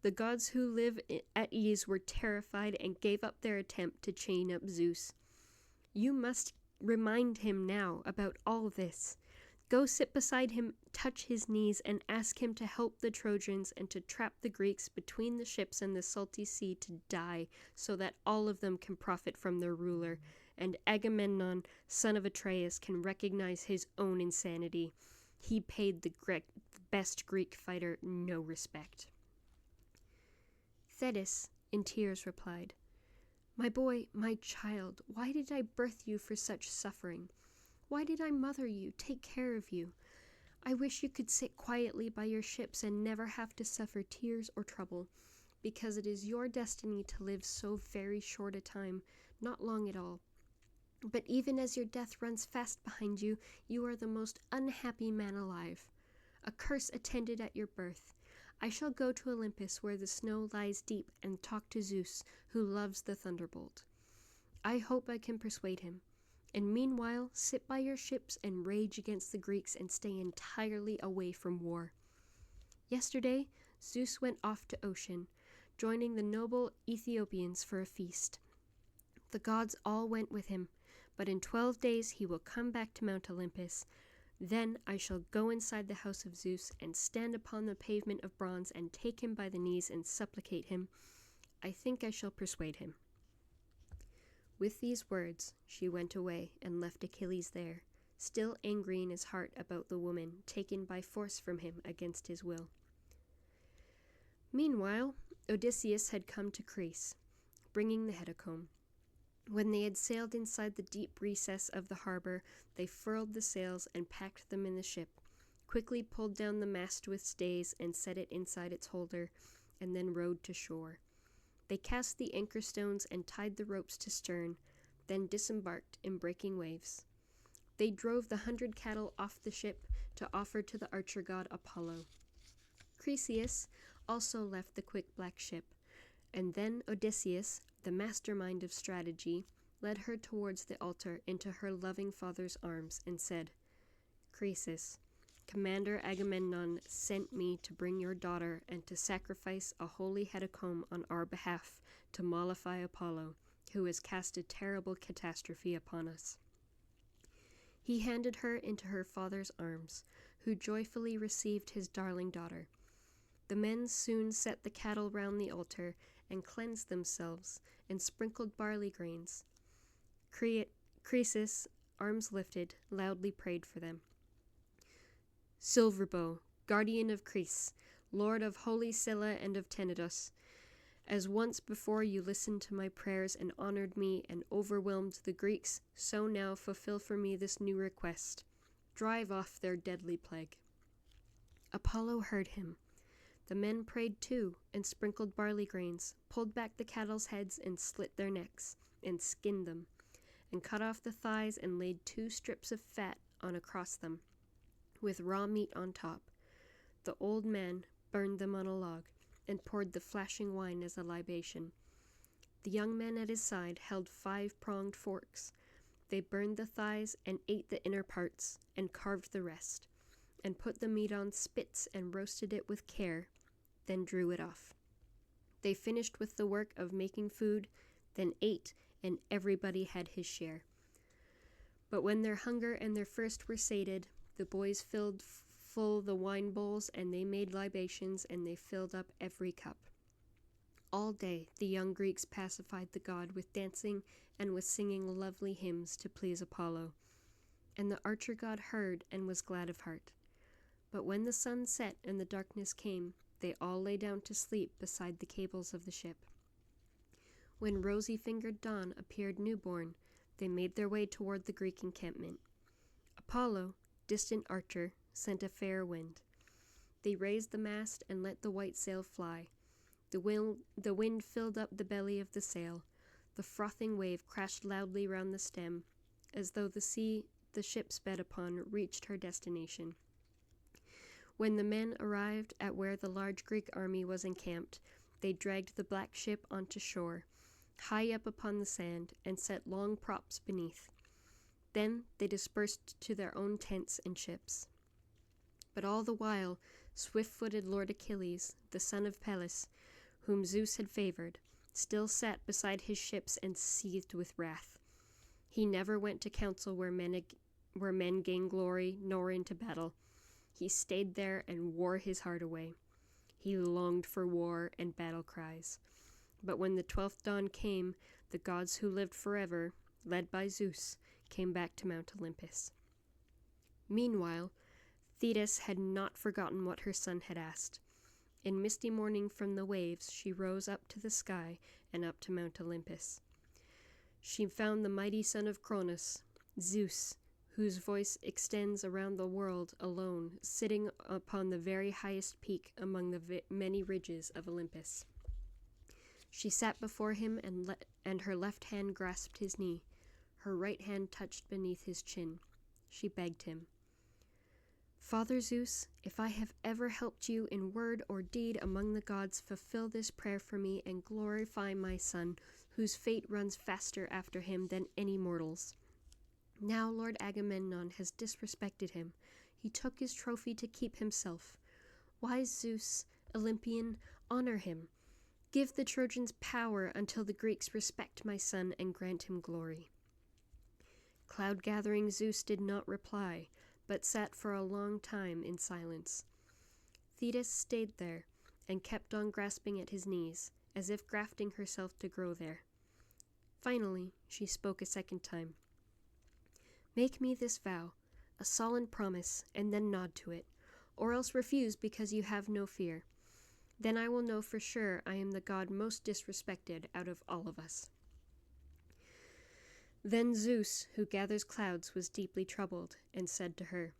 The gods who live at ease were terrified and gave up their attempt to chain up Zeus. You must remind him now about all this. Go sit beside him, touch his knees, and ask him to help the Trojans and to trap the Greeks between the ships and the salty sea to die, so that all of them can profit from their ruler, and Agamemnon, son of Atreus, can recognize his own insanity. He paid the best Greek fighter no respect. Thetis, in tears, replied, My boy, my child, why did I birth you for such suffering? Why did I mother you, take care of you? I wish you could sit quietly by your ships and never have to suffer tears or trouble, because it is your destiny to live so very short a time, not long at all. But even as your death runs fast behind you, you are the most unhappy man alive. A curse attended at your birth. I shall go to Olympus where the snow lies deep and talk to Zeus, who loves the thunderbolt. I hope I can persuade him. And meanwhile, sit by your ships and rage against the Greeks and stay entirely away from war. Yesterday, Zeus went off to Ocean, joining the noble Ethiopians for a feast. The gods all went with him, but in 12 days he will come back to Mount Olympus. Then I shall go inside the house of Zeus and stand upon the pavement of bronze and take him by the knees and supplicate him. I think I shall persuade him. With these words, she went away and left Achilles there, still angry in his heart about the woman taken by force from him against his will. Meanwhile, Odysseus had come to Greece, bringing the hecatomb. When they had sailed inside the deep recess of the harbor, they furled the sails and packed them in the ship, quickly pulled down the mast with stays and set it inside its holder, and then rowed to shore. They cast the anchor stones and tied the ropes to stern, then disembarked in breaking waves. They drove the 100 cattle off the ship to offer to the archer god Apollo. Chryseis also left the quick black ship, and then Odysseus, the mastermind of strategy, led her towards the altar into her loving father's arms and said, Chryseis, Commander Agamemnon sent me to bring your daughter and to sacrifice a holy hecatomb on our behalf to mollify Apollo, who has cast a terrible catastrophe upon us. He handed her into her father's arms, who joyfully received his darling daughter. The men soon set the cattle round the altar and cleansed themselves and sprinkled barley grains. Chryseis, arms lifted, loudly prayed for them. Silverbow, guardian of Greece, lord of holy Scylla and of Tenedos, as once before you listened to my prayers and honored me and overwhelmed the Greeks, so now fulfill for me this new request. Drive off their deadly plague. Apollo heard him. The men prayed too, and sprinkled barley grains, pulled back the cattle's heads and slit their necks, and skinned them, and cut off the thighs and laid 2 strips of fat on across them, with raw meat on top. The old man burned them on a log, and poured the flashing wine as a libation. The young man at his side held 5-pronged forks. They burned the thighs and ate the inner parts, and carved the rest, and put the meat on spits and roasted it with care, then drew it off. They finished with the work of making food, then ate, and everybody had his share. But when their hunger and their thirst were sated, the boys filled full the wine bowls, and they made libations, and they filled up every cup. All day the young Greeks pacified the god with dancing and with singing lovely hymns to please Apollo. And the archer god heard and was glad of heart. But when the sun set and the darkness came, they all lay down to sleep beside the cables of the ship. When rosy-fingered dawn appeared newborn, they made their way toward the Greek encampment. Apollo, distant archer, sent a fair wind. They raised the mast and let the white sail fly. The wind filled up the belly of the sail. The frothing wave crashed loudly round the stem, as though the sea the ship sped upon reached her destination. When the men arrived at where the large Greek army was encamped, they dragged the black ship onto shore, high up upon the sand, and set long props beneath. Then they dispersed to their own tents and ships. But all the while, Swift-footed Lord Achilles, the son of Peleus, whom Zeus had favored, still sat beside his ships and seethed with wrath. He never went to council where men gain glory, nor into battle. He stayed there and wore his heart away. He longed for war and battle cries. But when the 12th dawn came, the gods who lived forever, led by Zeus, came back to Mount Olympus. Meanwhile, Thetis had not forgotten what her son had asked. In misty morning from the waves she rose up to the sky and up to Mount Olympus. She found the mighty son of Cronus, Zeus, whose voice extends around the world alone, sitting upon the very highest peak among the many ridges of Olympus. She sat before him, and her left hand grasped his knee. Her right hand touched beneath his chin. She begged him, "Father Zeus, if I have ever helped you in word or deed among the gods, fulfill this prayer for me and glorify my son, whose fate runs faster after him than any mortal's. Now Lord Agamemnon has disrespected him. He took his trophy to keep himself. Wise Zeus, Olympian, honor him. Give the Trojans power until the Greeks respect my son and grant him glory." Cloud-gathering Zeus did not reply, but sat for a long time in silence. Thetis stayed there and kept on grasping at his knees, as if grafting herself to grow there. Finally, she spoke a second time. "Make me this vow, a solemn promise, and then nod to it, or else refuse because you have no fear. Then I will know for sure I am the god most disrespected out of all of us." Then Zeus, who gathers clouds, was deeply troubled, and said to her,